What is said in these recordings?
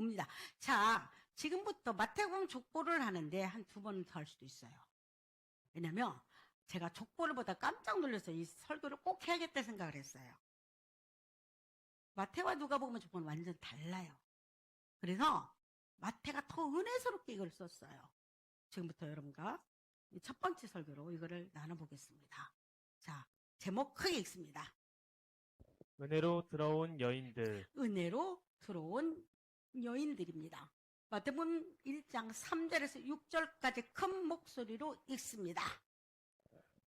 봅니다. 자, 지금부터 마태복음 족보를 하는데 한 2번 더 할 수도 있어요. 왜냐면 제가 족보를 보다 깜짝 놀라서 이 설교를 꼭 해야겠다 생각을 했어요. 마태와 누가복음 족보는 완전 달라요. 그래서 마태가 더 은혜스럽게 이걸 썼어요. 지금부터 여러분과 첫 번째 설교로 이거를 나눠보겠습니다. 자, 제목 크게 읽습니다. 은혜로 들어온 여인들. 은혜로 들어온 여인들입니다. 마태복음 1장 3절에서 6절까지 큰 목소리로 읽습니다.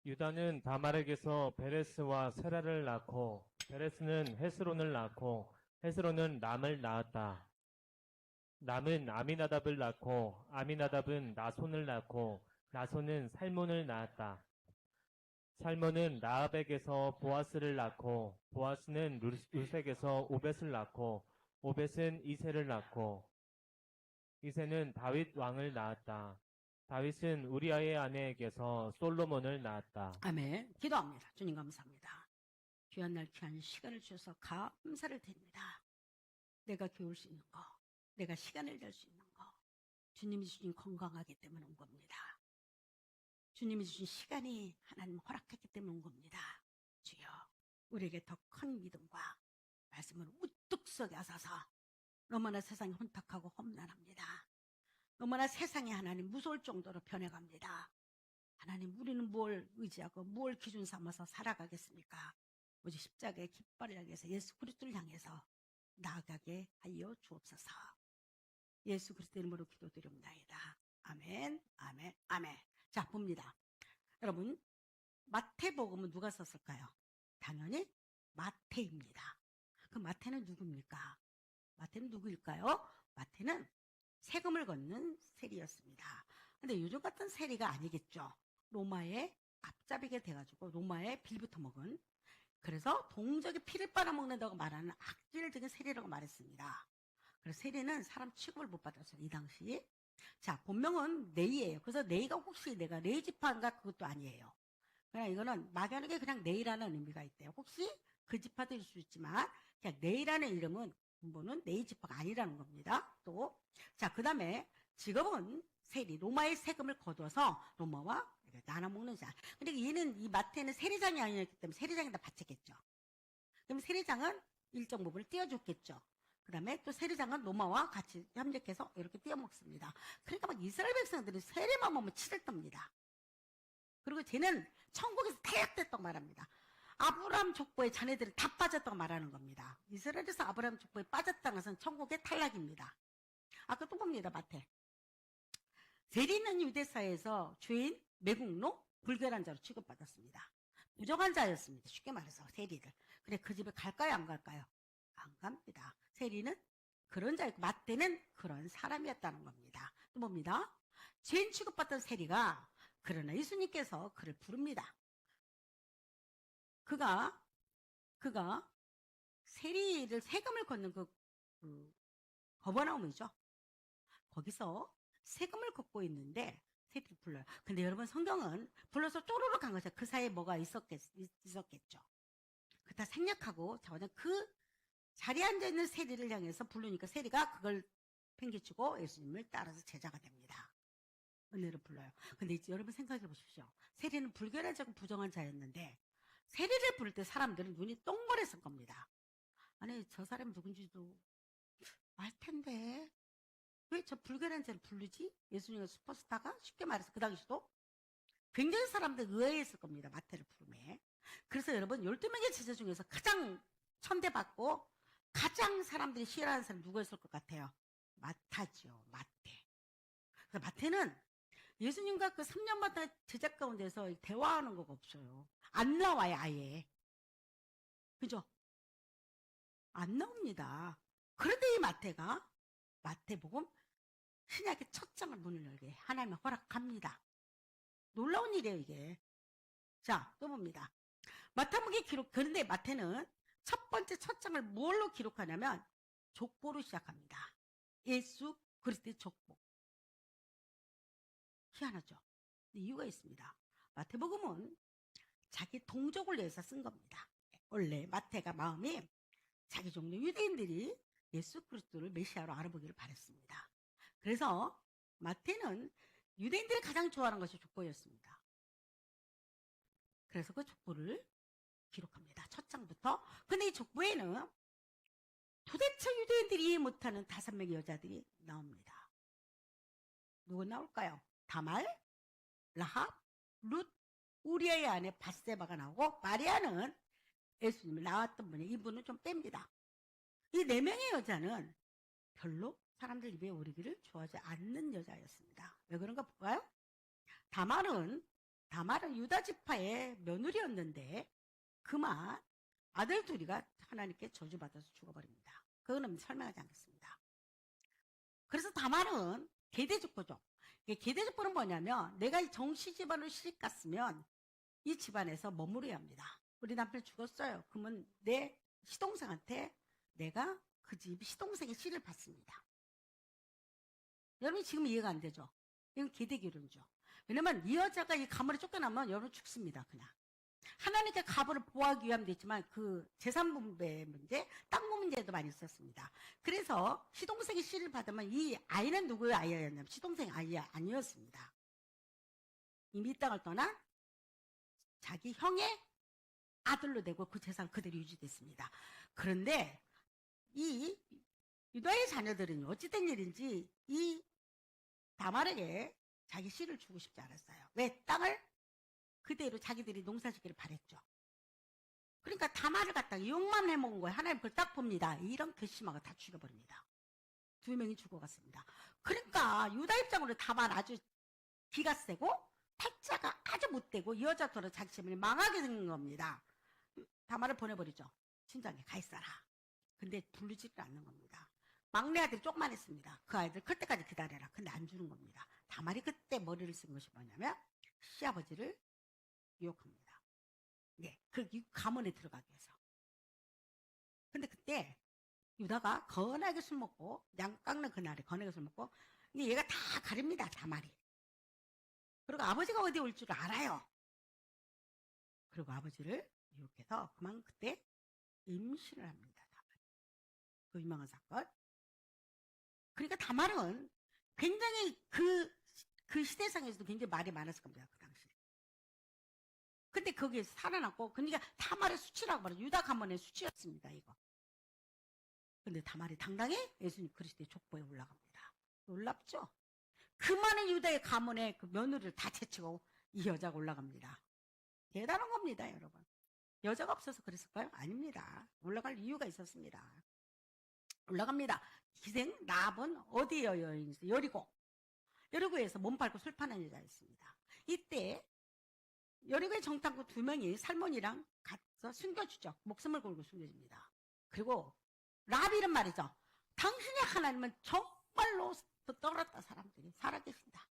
유다는 다말에게서 베레스와 세라를 낳고 베레스는 헤스론을 낳고 헤스론은 람을 낳았다. 람은 아미나답을 낳고 아미나답은 나손을 낳고 나손은 살몬을 낳았다. 살몬은 라합에게서 보아스를 낳고 보아스는 루색에서 오벳을 낳고 오벳은 이새를 낳고 이새는 다윗 왕을 낳았다. 다윗은 우리아의 아내에게서 솔로몬을 낳았다. 아멘. 기도합니다. 주님 감사합니다. 귀한 날 귀한 시간을 주셔서 감사를 드립니다. 내가 겨울 수 있는 거, 내가 시간을 낼 수 있는 거, 주님이 주신 건강하기 때문에 온 겁니다. 주님이 주신 시간이 하나님 허락했기 때문에 온 겁니다. 주여, 우리에게 더 큰 믿음과 말씀을 우뚝 서게 하소서. 너무나 세상이 혼탁하고 험난합니다. 너무나 세상이 하나님 무서울 정도로 변해갑니다. 하나님, 우리는 뭘 의지하고 뭘 기준 삼아서 살아가겠습니까? 오직 십자가의 깃발을 향해서 예수 그리스도를 향해서 나아가게 하여 주옵소서. 예수 그리스도 이름으로 기도드립니다. 아멘, 아멘, 아멘. 자, 봅니다. 여러분, 마태복음은 누가 썼을까요? 당연히 마태입니다. 그 마태는 누굽니까? 마태는 누구일까요? 마태는 세금을 걷는 세리였습니다. 근데 요즘 같은 세리가 아니겠죠. 로마의 앞잡이게 돼가지고 로마의 빌부터 먹은, 그래서 동족의 피를 빨아먹는다고 말하는 악질적인 세리라고 말했습니다. 그래서 세리는 사람 취급을 못 받았어요, 이 당시. 자, 본명은 네이예요. 그래서 네이가 혹시 내가 네이 지파인가 그것도 아니에요. 그냥 이거는 막연하게 그냥 네이라는 의미가 있대요. 혹시 그 지파도 있을 수 있지만 그냥 네이라는 이름은 근본은 네이 지파가 아니라는 겁니다. 또, 자, 그 다음에 직업은 세리, 로마의 세금을 거둬서 로마와 나눠 먹는 자. 근데 얘는, 이 마태는 세리장이 아니었기 때문에 세리장에다 바쳤겠죠. 그럼 세리장은 일정 부분을 띄워줬겠죠. 그 다음에 또 세리장은 로마와 같이 협력해서 이렇게 띄워먹습니다. 그러니까 막 이스라엘 백성들이 세리만 보면 치댈답니다. 그리고 쟤는 천국에서 퇴역됐다고 말합니다. 아브라함 족보의 자네들은 다 빠졌다고 말하는 겁니다. 이스라엘에서 아브라함 족보에 빠졌다는 것은 천국의 탈락입니다. 아까 또 봅니다, 마태. 세리는 유대사회에서 죄인, 매국노, 불결한 자로 취급받았습니다. 부정한 자였습니다. 쉽게 말해서 세리들. 그래, 그 집에 갈까요, 안 갈까요? 안 갑니다. 세리는 그런 자였고 마태는 그런 사람이었다는 겁니다. 또 봅니다. 죄인 취급받던 세리가, 그러나 예수님께서 그를 부릅니다. 그가 세리를 세금을 걷는 거버나움이죠. 거기서 세금을 걷고 있는데 세리를 불러요. 근데 여러분, 성경은 불러서 쪼르륵 간 거죠. 그 사이에 뭐가 있었겠죠. 그다 생략하고 자원은 그 자리에 앉아있는 세리를 향해서 부르니까 세리가 그걸 팽개치고 예수님을 따라서 제자가 됩니다. 은혜를 불러요. 근데 이제 여러분 생각해 보십시오. 세리는 불결하고 부정한 자였는데 세리를 부를 때 사람들은 눈이 동그랬을 겁니다. 아니, 저 사람이 누군지도 알 텐데 왜 저 불결한 자를 부르지? 예수님의 슈퍼스타가? 쉽게 말해서 그 당시도 굉장히 사람들 의아했을 겁니다. 마태를 부르매. 그래서 여러분, 12명의 제자 중에서 가장 천대받고 가장 사람들이 싫어하는 사람이 누구였을 것 같아요? 마태죠. 마태. 그래서 마태는 예수님과 그 3년마다 제자 가운데서 대화하는 거가 없어요. 안 나와요, 아예. 그죠? 안 나옵니다. 그런데 이 마태가, 마태복음 신약의 첫 장을 문을 열게 하나님의 허락합니다. 놀라운 일이에요, 이게. 자, 또 봅니다. 마태복음의 기록, 그런데 마태는 첫 번째 첫 장을 뭘로 기록하냐면 족보로 시작합니다. 예수 그리스도의 족보. 희한하죠? 이유가 있습니다. 마태복음은 자기 동족을 위해서 쓴 겁니다. 원래 마태가 마음이 자기 종족 유대인들이 예수 그리스도를 메시아로 알아보기를 바랬습니다. 그래서 마태는 유대인들이 가장 좋아하는 것이 족보였습니다. 그래서 그 족보를 기록합니다. 첫 장부터. 근데 이 족보에는 도대체 유대인들이 이해 못하는 5명의 여자들이 나옵니다. 누구 나올까요? 다말, 라합, 룻, 우리아의 아내 밧세바가 나오고, 마리아는 예수님을 낳았던 분이, 이분은 좀 뺍니다. 이 4명의 여자는 별로 사람들 입에 오르기를 좋아하지 않는 여자였습니다. 왜 그런가 볼까요? 다말은 유다 지파의 며느리였는데 그만 아들 둘이가 하나님께 저주받아서 죽어버립니다. 그거는 설명하지 않겠습니다. 그래서 다말은 계대족보죠. 계대족보는 뭐냐면 내가 정씨 집안으로 시집 갔으면 이 집안에서 머무르야 합니다. 우리 남편 죽었어요. 그러면 내 시동생한테 내가 그 집 시동생의 씨를 받습니다. 여러분 지금 이해가 안 되죠? 이건 계대결혼이죠. 왜냐면 이 여자가 이 가문에 쫓겨나면 여러분 죽습니다. 그냥. 하나님께 가부를 보호하기 위함도 있지만 그 재산분배 문제, 땅 문제도 많이 있었습니다. 그래서 시동생의 씨를 받으면 이 아이는 누구의 아이였냐면 시동생 아이 아니었습니다. 이미 이 땅을 떠난 자기 형의 아들로 되고 그 재산 그대로 유지됐습니다. 그런데 이 유다의 자녀들은 어찌된 일인지 이 다말에게 자기 씨를 주고 싶지 않았어요. 왜? 땅을 그대로 자기들이 농사짓기를 바랬죠. 그러니까 다말을 갖다가 욕만 해먹은 거예요. 하나님 그걸 딱 봅니다. 이런 괘씸하고 다 죽여버립니다. 2명이 죽어갔습니다. 그러니까 유다 입장으로 다말 아주 기가 세고 팔자가 아주 못되고 이 여자처럼 자기 집을 망하게 생긴 겁니다. 다말을 보내버리죠. 친정에 가 있어라. 근데 부르지를 않는 겁니다. 막내 아들이 조금만 했습니다. 그 아이들 클 때까지 기다려라. 근데 안 주는 겁니다. 다말이 그때 머리를 쓴 것이 뭐냐면 시아버지를 유혹합니다. 네, 그 가문에 들어가기 위해서. 근데 그때 유다가 건하게 술 먹고 양 깎는 그날에 건하게 술 먹고 얘가 다 가립니다. 다말이. 그리고 아버지가 어디 올 줄 알아요. 그리고 아버지를 유혹해서 그만 그때 임신을 합니다. 다말이. 그 유명한 사건. 그러니까 다말은 굉장히 그 시대상에서도 굉장히 말이 많았을 겁니다. 그 당시에. 근데 거기에서 살아났고, 그러니까 다말의 수치라고 말해요. 유다 가문의 수치였습니다, 이거. 근데 다말이 당당히 예수님 그리스도의 족보에 올라갑니다. 놀랍죠? 그 많은 유다의 가문의 그 며느리를 다 채치고 이 여자가 올라갑니다. 대단한 겁니다, 여러분. 여자가 없어서 그랬을까요? 아닙니다. 올라갈 이유가 있었습니다. 올라갑니다. 기생 라합은 어디에 여인이죠? 여리고에서 몸 팔고 술 파는 여자였습니다. 이때 여리고의 정탐꾼 2명이 살몬이랑 가서 숨겨주죠. 목숨을 걸고 숨겨줍니다. 그리고 라합이란 말이죠. 당신의 하나님은 정말로 떨었다 사람들이 살아계신다.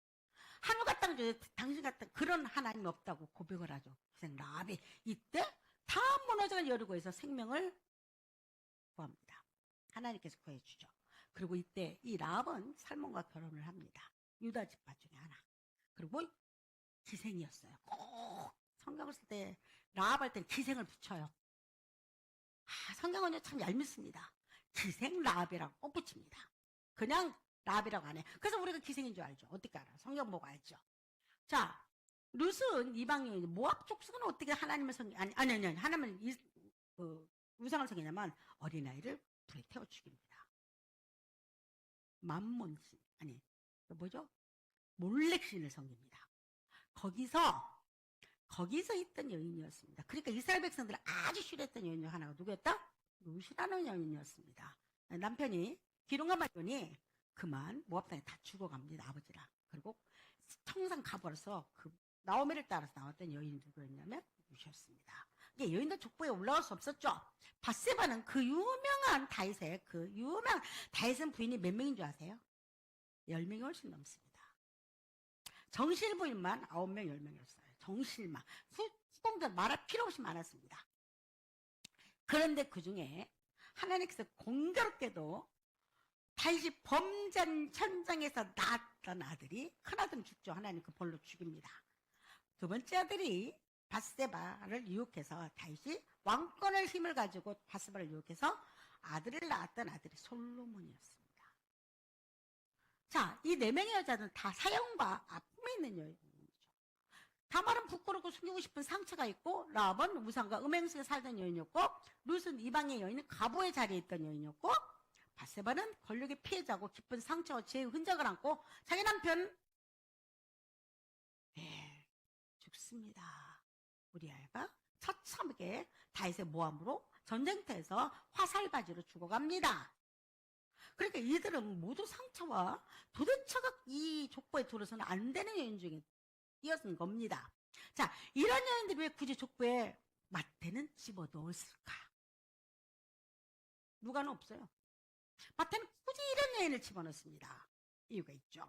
하늘과 땅 중에 당신 같은 그런 하나님이 없다고 고백을 하죠. 기생 라합이 이때 다 무너져간 여리고에서 생명을 구합니다. 하나님께서 구해주죠. 그리고 이때 이 라합은 살몬과 결혼을 합니다. 유다 지파 중에 하나. 그리고 기생이었어요. 꼭 성경을 쓸 때 라합 할 때는 기생을 붙여요. 성경은 참 얄밉습니다. 기생 라합이라고 꼭 붙입니다. 그냥 라합이라고 안 해. 그래서 우리가 기생인 줄 알죠. 어떻게 알아? 성경 보고 알죠. 자, 룻은 이방인 모압 족속은 어떻게 하나님을 아니 하나님은 우상을 섬기냐면 어린아이를 불에 태워 죽입니다. 만몬신 아니 뭐죠? 몰렉신을 섬깁니다. 거기서 있던 여인이었습니다. 그러니까 이스라엘 백성들은 아주 싫어했던 여인 중 하나가 누구였다? 룻이라는 여인이었습니다. 남편이 기름과 말더니 그만 모압 땅에 다 죽어갑니다. 아버지랑. 그리고 청산 가버려서 그 나오미를 따라서 나왔던 여인이 누구였냐면 룻이었습니다. 이게 여인들 족보에 올라올 수 없었죠. 밧세바는 그 유명한 다윗은 부인이 몇 명인 줄 아세요? 10명이 훨씬 넘습니다. 정실 부인만 9명, 10명이었어요. 정실만. 수동들 말할 필요 없이 많았습니다. 그런데 그 중에 하나님께서 공교롭게도 다윗이 범전 현장에서 낳았던 아들이 큰아들은 죽죠. 하나님 그 벌로 죽입니다. 두 번째 아들이 밧세바를 유혹해서 다윗이 왕권의 힘을 가지고 밧세바를 유혹해서 아들을 낳았던 아들이 솔로몬이었습니다. 자, 이 4명의 여자는 다 사형과 아픔에 있는 여인이죠. 다말은 부끄럽고 숨기고 싶은 상처가 있고, 라합은 우상과 음행속에 살던 여인이었고, 룻은 이방의 여인은 과부의 자리에 있던 여인이었고, 바세바는 권력의 피해자고 깊은 상처와 죄의 흔적을 안고 자기 남편 죽습니다. 우리아가 처참하게 다윗의 모함으로 전쟁터에서 화살바지로 죽어갑니다. 그러니까 이들은 모두 상처와 도대체가 이 족보에 들어서는 안 되는 여인 중에 뛰어든 겁니다. 자, 이런 여인들이 왜 굳이 족보에 마태는 집어넣었을까? 누가는 없어요. 마태는 굳이 이런 여인을 집어넣습니다. 이유가 있죠.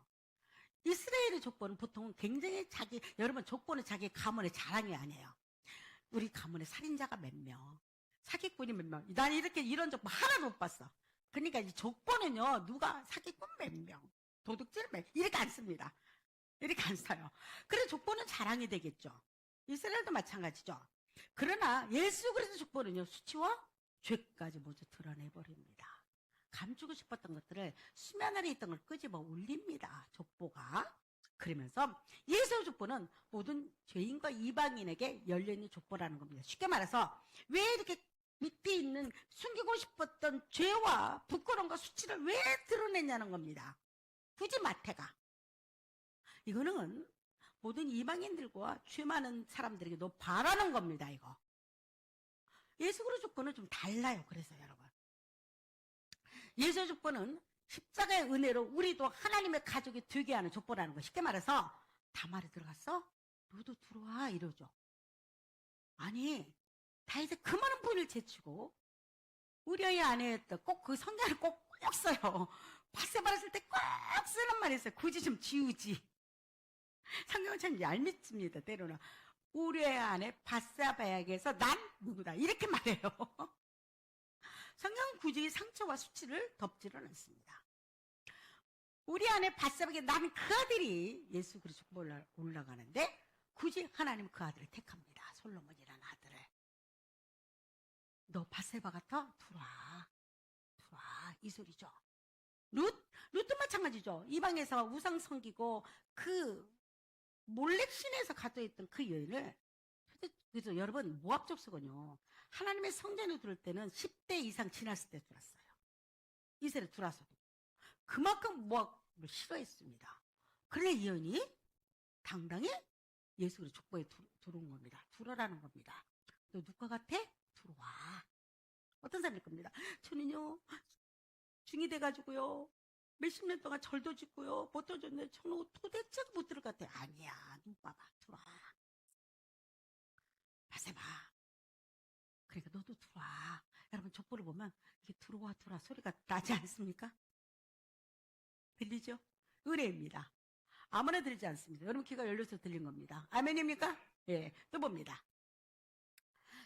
이스라엘의 족보는 보통 굉장히 여러분 족보는 자기 가문의 자랑이 아니에요. 우리 가문에 살인자가 몇 명, 사기꾼이 몇 명. 난 이런 족보 하나도 못 봤어. 그러니까 이 족보는요, 누가 사기꾼 몇 명, 도둑질 몇 명, 이렇게 안 씁니다. 이렇게 안 써요. 그래서 족보는 자랑이 되겠죠. 이스라엘도 마찬가지죠. 그러나 예수 그리스도 족보는요, 수치와 죄까지 모두 드러내버립니다. 감추고 싶었던 것들을 수면 아래 있던 걸 끄집어 올립니다. 족보가. 그러면서 예수의 족보는 모든 죄인과 이방인에게 열려있는 족보라는 겁니다. 쉽게 말해서 왜 이렇게 밑에 있는 숨기고 싶었던 죄와 부끄러움과 수치를 왜 드러냈냐는 겁니다. 굳이 마태가. 이거는 모든 이방인들과 죄 많은 사람들에게 너 바라는 겁니다. 이거. 예수 그리스도 족보는 좀 달라요. 그래서 여러분. 예수의 족보는 십자가의 은혜로 우리도 하나님의 가족이 되게 하는 족보라는 거. 쉽게 말해서 다말에 들어갔어? 너도 들어와 이러죠. 아니 다윗의 그 많은 부인을 제치고 우리의 아내였던 꼭 그 성경을 꼭 써요. 바세바를 쓸 때 꼭 쓰는 말이 있어요. 굳이 좀 지우지. 성경은 참 얄밉습니다. 때로는 우리의 아내 바세바에게서 난 누구다 이렇게 말해요. 성경은 굳이 상처와 수치를 덮지는 않습니다. 우리 안에 바세바에게 난 그 아들이 예수 그리스도 올라가는데 굳이 하나님은 그 아들을 택합니다. 솔로몬이라는 아들을. 너 바세바 같아? 들어와. 이 소리죠. 룻도 마찬가지죠. 이방에서 우상 섬기고 그 몰렉신에서 가져있던 그 여인을 그래서 여러분 모압 족속은요. 하나님의 성전에 들어올 때는 10대 이상 지났을 때 들어왔어요. 이스라엘 들어와서도. 그만큼 모압을 싫어했습니다. 그런데 이 여인이 당당히 예수 그리스도 족보에 들어온 겁니다. 들어라는 겁니다. 너 누가 같아? 들어와. 어떤 사람일 겁니다. 저는요. 중이 돼가지고요. 몇십 년 동안 절도 짓고요. 못 들어줬는데 저는 도대체 못 들어갔대. 아니야. 눈 봐봐. 들어와. 바세바. 그러니까 너도 들어와. 여러분 족보를 보면 이게 들어와 소리가 나지 않습니까? 들리죠? 은혜입니다. 아무나 들리지 않습니다. 여러분 귀가 열려서 들린 겁니다. 아멘입니까? 예, 또 봅니다.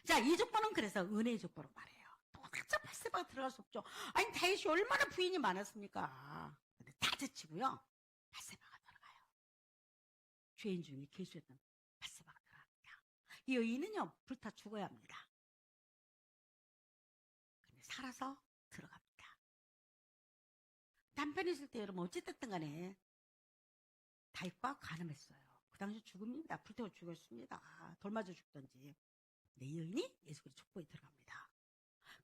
자, 이 족보는 그래서 은혜의 족보로 말해요. 도대체 바세바가 들어갈 수 없죠. 아니 다윗이 얼마나 부인이 많았습니까? 근데 다 제치고요. 바세바가 들어가요. 죄인 중에 계수였던 바세바가 들어갑니다. 이 여인은요 불타 죽어야 합니다. 근데 살아서 들어갑니다. 남편이 있을 때 여러분 어찌됐든 간에 다윗과 간음했어요. 그 당시 죽음입니다. 불태워 죽었습니다. 돌 맞아 죽던지. 근데 이 여인이 예수 그리스도 족보에 들어갑니다.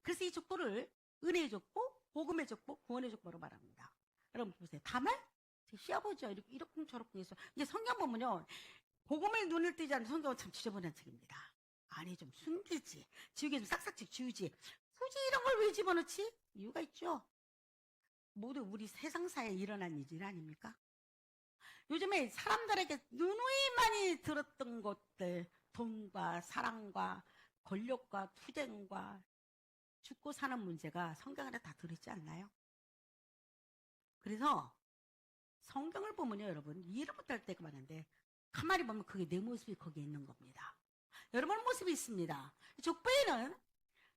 그래서 이 족보를 은혜의 족보, 복음의 족보, 구원의 족보로 말합니다. 여러분 보세요. 다말 시아버지와 이렇게 저렇게 해서 이제 성경 보면요. 복음에 눈을 띄지 않는 성경은 참 지저분한 책입니다. 아니 좀 숨기지. 지우개 좀 싹싹 지우지. 굳이 이런 걸 왜 집어넣지? 이유가 있죠. 모두 우리 세상사에 일어난 일 아닙니까? 요즘에 사람들에게 누누이 많이 들었던 것들, 돈과 사랑과 권력과 투쟁과 죽고 사는 문제가 성경 안에 다 들어있지 않나요? 그래서 성경을 보면요, 여러분 이해를 못할 때가 많은데 가만히 보면 그게 내 모습이 거기에 있는 겁니다. 여러분 모습이 있습니다. 족보에는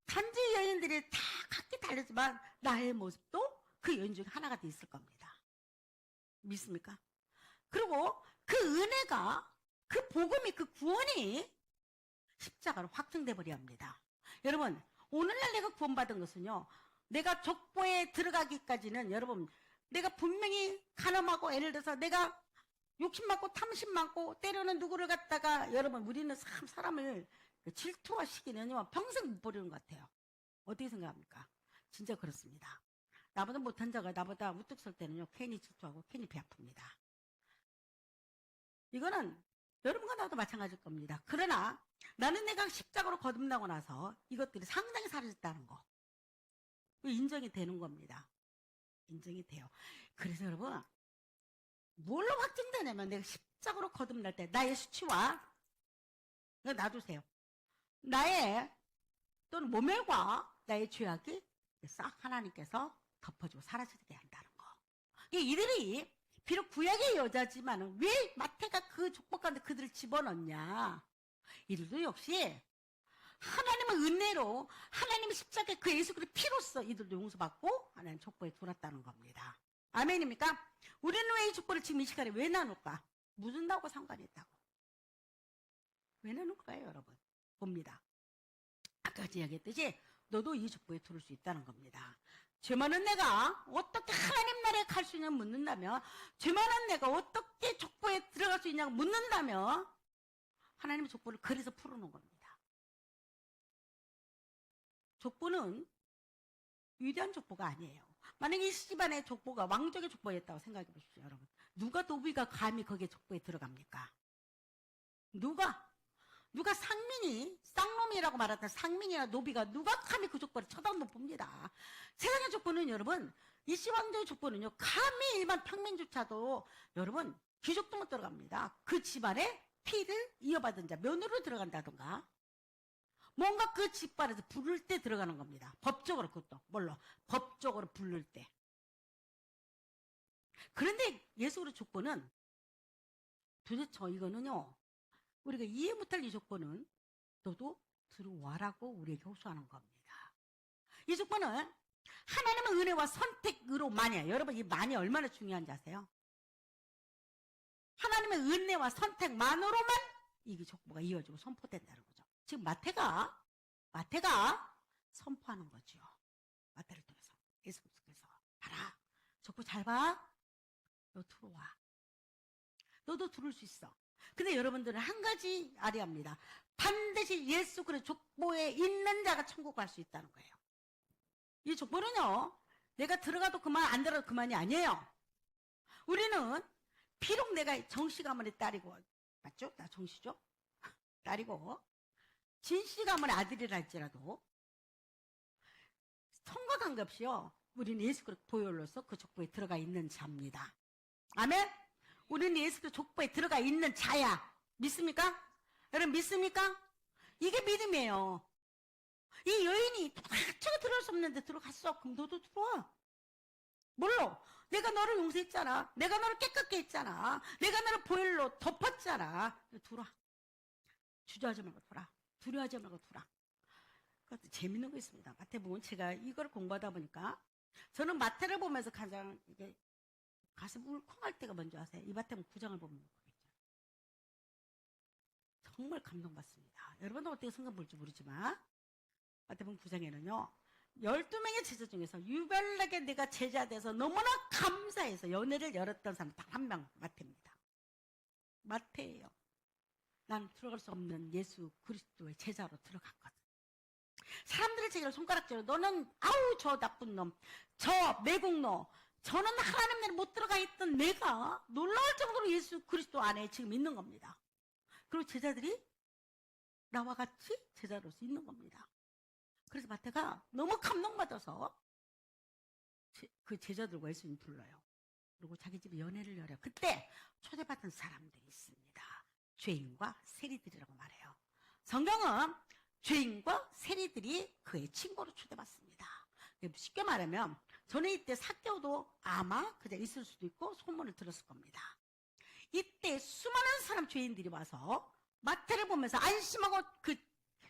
단지 여인들이 다 각기 다르지만 나의 모습도 그 여인 중에 하나가 돼 있을 겁니다. 믿습니까? 그리고 그 은혜가 그 복음이 그 구원이 십자가로 확증돼 버려 합니다. 여러분 오늘날 내가 구원받은 것은요 내가 족보에 들어가기까지는 여러분, 내가 분명히 가늠하고, 예를 들어서 내가 욕심 많고 탐심 많고 때로는 누구를 갖다가, 여러분, 우리는 참 사람을 질투하시기는 평생 못 버리는 것 같아요. 어떻게 생각합니까? 진짜 그렇습니다. 나보다 못한 자가 나보다 우뚝 설 때는요, 괜히 질투하고 괜히 배 아픕니다. 이거는 여러분과 나도 마찬가지일 겁니다. 그러나 나는 내가 십자가로 거듭나고 나서 이것들이 상당히 사라졌다는 거, 인정이 되는 겁니다. 인정이 돼요. 그래서 여러분, 뭘로 확증되냐면, 내가 십자가로 거듭날 때 나의 수치와, 놔두세요, 나의 또는 모멸과 나의 죄악이 싹 하나님께서 덮어주고 사라지게 한다는 거. 이들이 비록 구약의 여자지만 왜 마태가 그 족보 가운데 그들을 집어넣냐? 이들도 역시 하나님의 은혜로, 하나님의 십자가의 그 예수 그리스도의 피로써 이들도 용서받고 하나님 족보에 들어왔다는 겁니다. 아멘입니까? 우리는 왜 이 족보를 지금 이 시간에 왜 나눌까? 묻는다고 상관이 있다고. 왜 나눌까요, 여러분? 봅니다. 아까 이야기했듯이 너도 이 족보에 들을 수 있다는 겁니다. 죄 많은 내가 어떻게 하나님 나라에 갈 수 있냐고 묻는다면, 죄 많은 내가 어떻게 족보에 들어갈 수 있냐고 묻는다면, 하나님의 족보를 그래서 풀어놓은 겁니다. 족보는 위대한 족보가 아니에요. 만약에 이 집안의 족보가 왕족의 족보였다고 생각해 보십시오, 여러분. 누가 노비가 감히 거기에 족보에 들어갑니까? 누가 상민이, 쌍놈이라고 말했던 상민이나 노비가 누가 감히 그 족보를 쳐다도 봅니다. 세상의 족보는 여러분, 이 시왕조의 족보는요, 감히 일반 평민조차도 여러분, 귀족도 못 들어갑니다. 그 집안의 피를 이어받은 자, 면으로 들어간다던가, 뭔가 그 집안에서 부를 때 들어가는 겁니다. 법적으로, 그것도. 뭘로? 법적으로 부를 때. 그런데 예수 그리스도 족보는 도대체 이거는요, 우리가 이해 못할 이 족보는 너도 들어와라고 우리에게 호소하는 겁니다. 이 족보는 하나님의 은혜와 선택으로만이에요. 여러분, 이 만이 얼마나 중요한지 아세요? 하나님의 은혜와 선택만으로만 이 족보가 이어지고 선포된다는 거죠. 지금 마태가 선포하는 거죠. 마태를 통해서, 예수께서 봐라, 족보 잘 봐, 너 들어와. 너도 들을 수 있어. 근데 여러분들은 한 가지 알아야 합니다. 반드시 예수 그리스도 족보에 있는 자가 천국 갈 수 있다는 거예요. 이 족보는요, 내가 들어가도 그만, 안 들어가도 그만이 아니에요. 우리는 비록 내가 정씨 가문의 딸이고, 맞죠? 나 정씨죠? 딸이고, 진씨 가문의 아들이라 할지라도 성과 관계없이요, 우리는 예수 그리스도 보혈로서 그 족보에 들어가 있는 자입니다. 아멘? 우리는 예수 그리스도 족보에 들어가 있는 자야. 믿습니까? 여러분 믿습니까? 이게 믿음이에요. 이 여인이 도대체가 들어갈 수 없는데 들어갔어. 그럼 너도 들어와. 뭘로? 내가 너를 용서했잖아. 내가 너를 깨끗게 했잖아. 내가 너를 보혈로 덮었잖아. 들어와. 주저하지 말고 들어와. 두려워하지 말고 들어와. 그것도 재밌는 거 있습니다. 마태복음, 제가 이걸 공부하다 보니까 저는 마태를 보면서 가장 이게 가슴 울컥할 때가 뭔지 아세요? 이 마태복음 9장을 보면 울컥했죠. 정말 감동받습니다. 여러분도 어떻게 생각 볼지 모르지만 마태복음 9장에는요, 12명의 제자 중에서 유별나게 내가 제자 돼서 너무나 감사해서 연회를 열었던 사람 딱 한 명, 마태입니다. 마태예요. 난 들어갈 수 없는 예수 그리스도의 제자로 들어갔거든. 사람들의 제자를 손가락질로, 너는 아우 저 나쁜 놈, 저 매국노, 저는 하나님 나라에 못 들어가 있던 내가 놀라울 정도로 예수 그리스도 안에 지금 있는 겁니다. 그리고 제자들이 나와 같이 제자로서 있는 겁니다. 그래서 마태가 너무 감동받아서 그 제자들과 예수님 불러요. 그리고 자기 집에 연회를 열어요. 그때 초대받은 사람들이 있습니다. 죄인과 세리들이라고 말해요. 성경은 죄인과 세리들이 그의 친구로 초대받습니다. 쉽게 말하면 저는 이때 삭개오도 아마 그냥 있을 수도 있고 소문을 들었을 겁니다. 이때 수많은 사람 죄인들이 와서 마태를 보면서 안심하고 그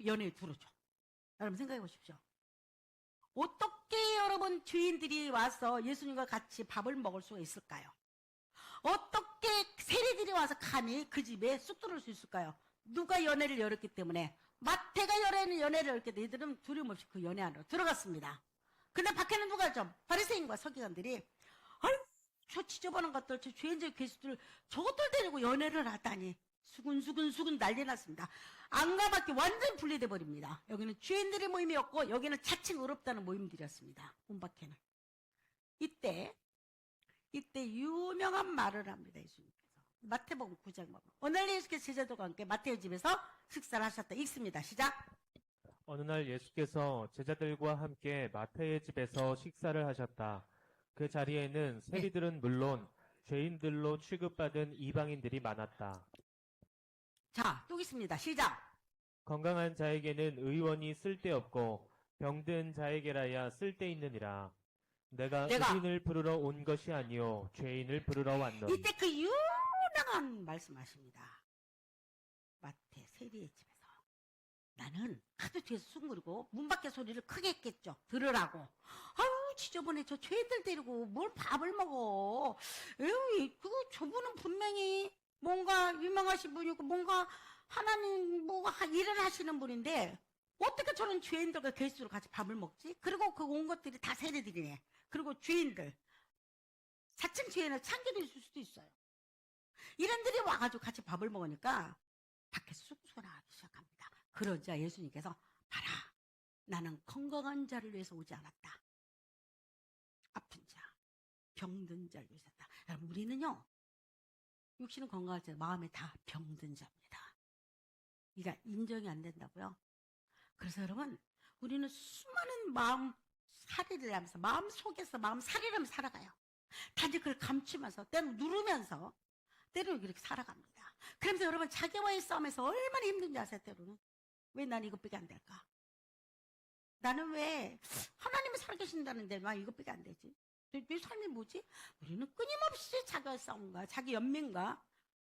연회에 들어줘. 여러분 생각해 보십시오. 어떻게 여러분 죄인들이 와서 예수님과 같이 밥을 먹을 수가 있을까요? 어떻게 세리들이 와서 감히 그 집에 쑥 들어올 수 있을까요? 누가 연회를 열었기 때문에, 마태가 연회를 열었기 때문에 이들은 두려움 없이 그 연회 안으로 들어갔습니다. 근데 밖에는 누가 좀 바리새인과 서기관들이 아유 저 지저분한 것들 저 죄인들 괴수들 저것들 데리고 연애를 하다니 수근수근 난리 났습니다. 안과 밖에 완전 분리돼 버립니다. 여기는 죄인들의 모임이었고 여기는 자칭 의롭다는 모임들이었습니다. 문 밖에는. 이때 유명한 말을 합니다. 예수님께서. 마태복음 9장 보면 오늘 예수께서 제자들과 함께 마태의 집에서 식사를 하셨다. 읽습니다. 시작. 어느 날 예수께서 제자들과 함께 마태의 집에서 식사를 하셨다. 그 자리에는 세리들은 물론 죄인들로 취급받은 이방인들이 많았다. 자, 또 있습니다. 시작. 건강한 자에게는 의원이 쓸데없고 병든 자에게라야 쓸데있느니라. 내가 의인을 부르러 온 것이 아니요 죄인을 부르러 왔노니. 이때 그 유명한 말씀하십니다. 마태 세리의 집에서 나는 하도 뒤에서 숭그리고 문 밖에 소리를 크게 했겠죠. 들으라고. 아유 지저분해 저 죄인들 데리고 뭘 밥을 먹어. 에이 저분은 분명히 뭔가 유명하신 분이고 뭔가 하나님 뭐가 일을 하시는 분인데 어떻게 저런 죄인들과 괴수로 같이 밥을 먹지? 그리고 그 온 것들이 다 세리들이네. 그리고 죄인들, 사칭 죄인을 참게도 있을 수도 있어요. 이런들이 와가지고 같이 밥을 먹으니까 밖에 쑥쑥하기 시작합니다. 그러자 예수님께서 봐라, 나는 건강한 자를 위해서 오지 않았다. 아픈 자, 병든 자를 위해서 왔다. 여러분, 우리는요, 육신은 건강할 때 마음에 다 병든 자입니다. 그러니까 인정이 안 된다고요. 그래서 여러분, 우리는 수많은 마음 살이를 하면서 마음 속에서 마음 살이를 하면서 살아가요. 단지 그걸 감추면서 때로 누르면서 때로 이렇게 살아갑니다. 그러면서 여러분 자기와의 싸움에서 얼마나 힘든지 아세요? 때로는 왜 난 이것밖에 안 될까? 나는 왜 하나님이 살아계신다는데 난 이것밖에 안 되지? 내 삶이 뭐지? 우리는 끊임없이 자기와의 싸움과 자기 연민과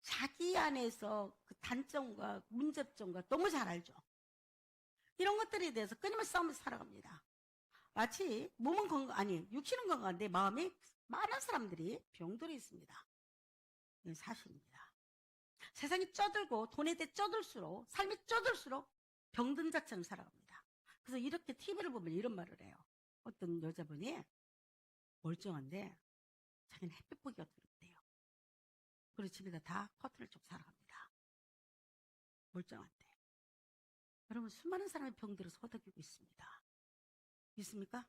자기 안에서 그 단점과 문제점과 너무 잘 알죠. 이런 것들에 대해서 끊임없이 싸우면서 살아갑니다. 마치 몸은 육신은 건강한데 마음이 많은 사람들이 병들어 있습니다. 이건 사실입니다. 세상이 쩌들고 돈에 대해 쩌들수록 삶이 쩌들수록 병든 자처럼 살아갑니다. 그래서 이렇게 TV를 보면 이런 말을 해요. 어떤 여자분이 멀쩡한데 자기는 햇빛 보기가 두렵대요. 그래서 집에다 다 커튼을 쭉 살아갑니다. 멀쩡한데. 여러분 수많은 사람이 병들어서 허덕이고 있습니다. 있습니까?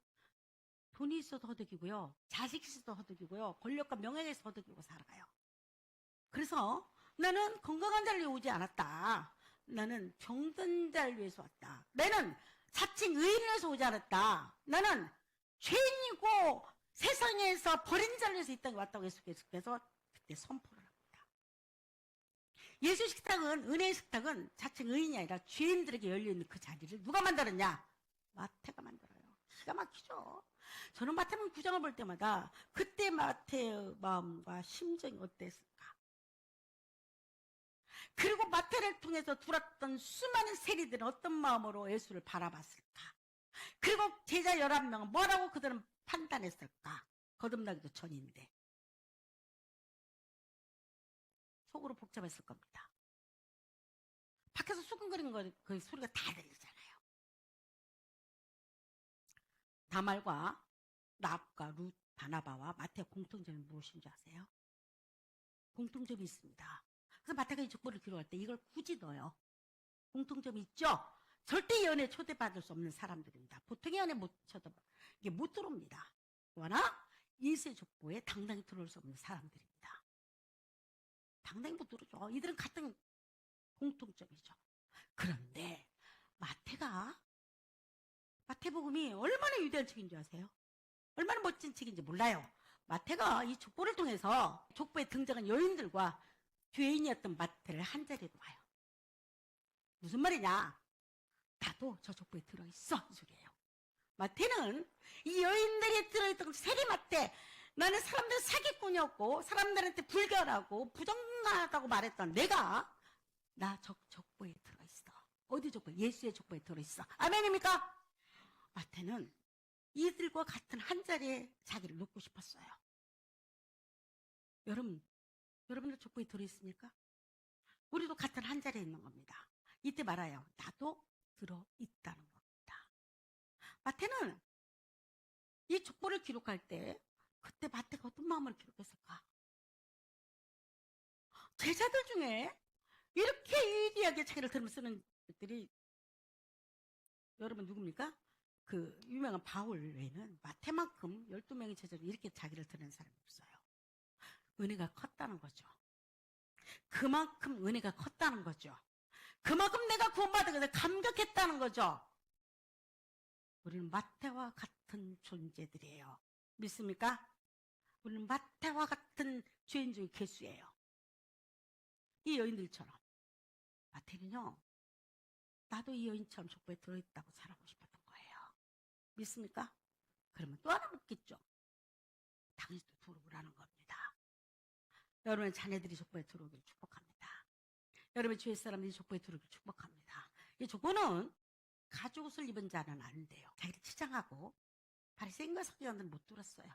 돈이 있어도 허덕이고요. 자식이 있어도 허덕이고요. 권력과 명예가 있어도 허덕이고 살아가요. 그래서 나는 건강한 자를 위해 오지 않았다. 나는 병든 자를 위해서 왔다. 나는 자칭 의인을 위해서 오지 않았다. 나는 죄인이고 세상에서 버린 자를 위해서 이 땅에 왔다고 예수께서 그때 선포를 합니다. 예수 식탁은, 은혜의 식탁은 자칭 의인이 아니라 죄인들에게 열려있는 그 자리를 누가 만들었냐? 마태가 만들어요. 기가 막히죠. 저는 마태복음 9장을 볼 때마다 그때 마태의 마음과 심정이 어땠을까? 그리고 마태를 통해서 들었던 수많은 세리들은 어떤 마음으로 예수를 바라봤을까? 그리고 제자 11명은 뭐라고 그들은 판단했을까? 거듭나기도 전인데. 속으로 복잡했을 겁니다. 밖에서 수근거리는 그 소리가 다 들리잖아요. 다말과 랍과 룻, 바나바와 마태의 공통점이 무엇인지 아세요? 공통점이 있습니다. 그래서 마태가 이 족보를 기록할 때 이걸 굳이 넣어요. 공통점이 있죠? 절대 연애 초대받을 수 없는 사람들입니다. 보통의 연애 이게 못 들어옵니다. 그러나 예수의 족보에 당당히 들어올 수 없는 사람들입니다. 당당히 못 들어오죠. 이들은 같은 공통점이죠. 그런데 마태복음이 얼마나 위대한 책인지 아세요? 얼마나 멋진 책인지 몰라요. 마태가 이 족보를 통해서 족보에 등장한 여인들과 죄인이었던 마태를 한 자리로 봐요. 무슨 말이냐? 나도 저 족보에 들어있어 이 소리예요. 마태는 이 여인들이 들어있던 세리 마태, 나는 사람들 사기꾼이었고 사람들한테 불결하고 부정하다고 말했던 내가 나 족보에 들어있어. 어디 족보에? 예수의 족보에 들어있어. 아멘입니까? 마태는 이들과 같은 한 자리에 자기를 놓고 싶었어요. 여러분들 족보에 들어있습니까? 우리도 같은 한 자리에 있는 겁니다. 이때 말아요. 나도 들어있다는 겁니다. 마태는 이 족보를 기록할 때 그때 마태가 어떤 마음을 기록했을까? 제자들 중에 이렇게 유일하게 자기를 들으면 쓰는 것들이 여러분 누굽니까? 그 유명한 바울 외에는 마태만큼 12명의 제자로 이렇게 자기를 드러낸 사람이 없어요. 은혜가 컸다는 거죠. 그만큼 은혜가 컸다는 거죠. 그만큼 내가 구원받은 것에 감격했다는 거죠. 우리는 마태와 같은 존재들이에요. 믿습니까? 우리는 마태와 같은 죄인 중의 개수예요. 이 여인들처럼. 마태는요, 나도 이 여인처럼 족보에 들어있다고 살아보고 싶었던 거예요. 믿습니까? 그러면 또 하나 묻겠죠. 당신도 들어오라는 겁니다. 여러분의 자녀들이 족보에 들어오기를 축복합니다. 여러분의 주위 사람들이 족보에 들어오기를 축복합니다. 이 족보는 가죽 옷을 입은 자는 안 돼요. 자기를 치장하고 바리새인과 서기관들은 못 들었어요.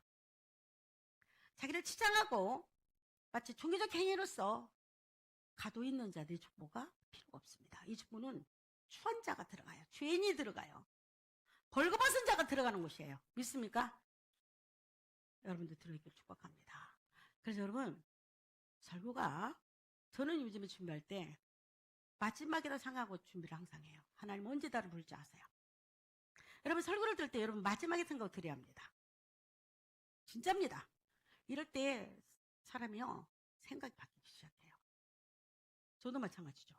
자기를 치장하고 마치 종교적 행위로서 가도 있는 자들의 족보가 필요가 없습니다. 이 족보는 추한 자가 들어가요. 죄인이 들어가요. 벌거벗은 자가 들어가는 곳이에요. 믿습니까? 여러분들 들어있기를 축복합니다. 그래서 여러분 설교가 저는 요즘에 준비할 때 마지막이라 생각하고 준비를 항상 해요. 하나님 언제 나를 부를지 아세요. 여러분 설교를 들 때 여러분 마지막에 생각을 드려야 합니다. 진짜입니다. 이럴 때 사람이요 생각이 바뀌기 시작해요. 저도 마찬가지죠.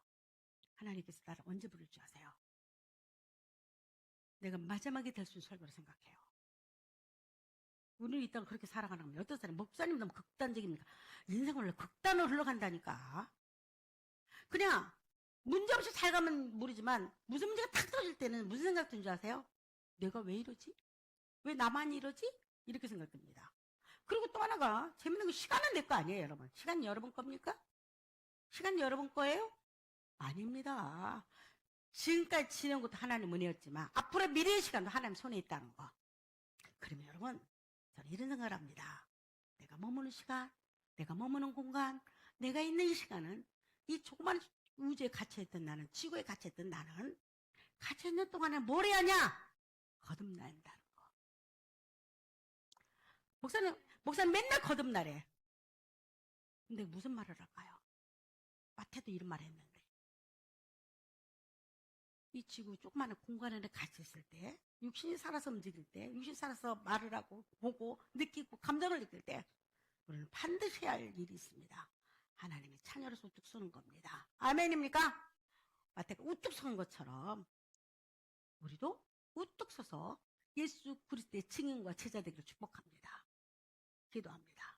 하나님께서 나를 언제 부를지 아세요. 내가 마지막에 될 수 있는 설교를 생각해요. 우리는 이 땅을 그렇게 살아가는 겁니다. 어떤 사람 목사님 너무 극단적입니까? 인생은 원래 극단으로 흘러간다니까. 그냥 문제없이 잘 가면 모르지만 무슨 문제가 탁 터질 때는 무슨 생각 드는 줄 아세요? 내가 왜 이러지? 왜 나만 이러지? 이렇게 생각됩니다. 그리고 또 하나가 재밌는 건 시간은 내 거 아니에요, 여러분. 시간 여러분 겁니까? 시간 여러분 거예요? 아닙니다. 지금까지 지낸 것도 하나님 은혜였지만 앞으로 미래의 시간도 하나님 손에 있다는 거. 그러면 여러분 저는 이런 생각을 합니다. 내가 머무는 시간, 내가 머무는 공간, 내가 있는 이 시간은 이 조그마한 우주에 갇혀있던 나는, 지구에 갇혀있던 나는 갇혀있는 동안에 뭘 해야 하냐? 거듭난다는 거. 목사님 맨날 거듭나래. 근데 무슨 말을 할까요? 마태도 이런 말 했는데. 이 지구 조그마한 공간 안에 갇혀있을 때, 육신이 살아서 움직일 때, 육신이 살아서 말을 하고, 보고, 느끼고, 감정을 느낄 때, 우리는 반드시 해야 할 일이 있습니다. 하나님의 자녀로서 우뚝 서는 겁니다. 아멘입니까? 마태가 우뚝 선 것처럼 우리도 우뚝 서서 예수 그리스도의 증인과 제자 되기를 축복합니다. 기도합니다.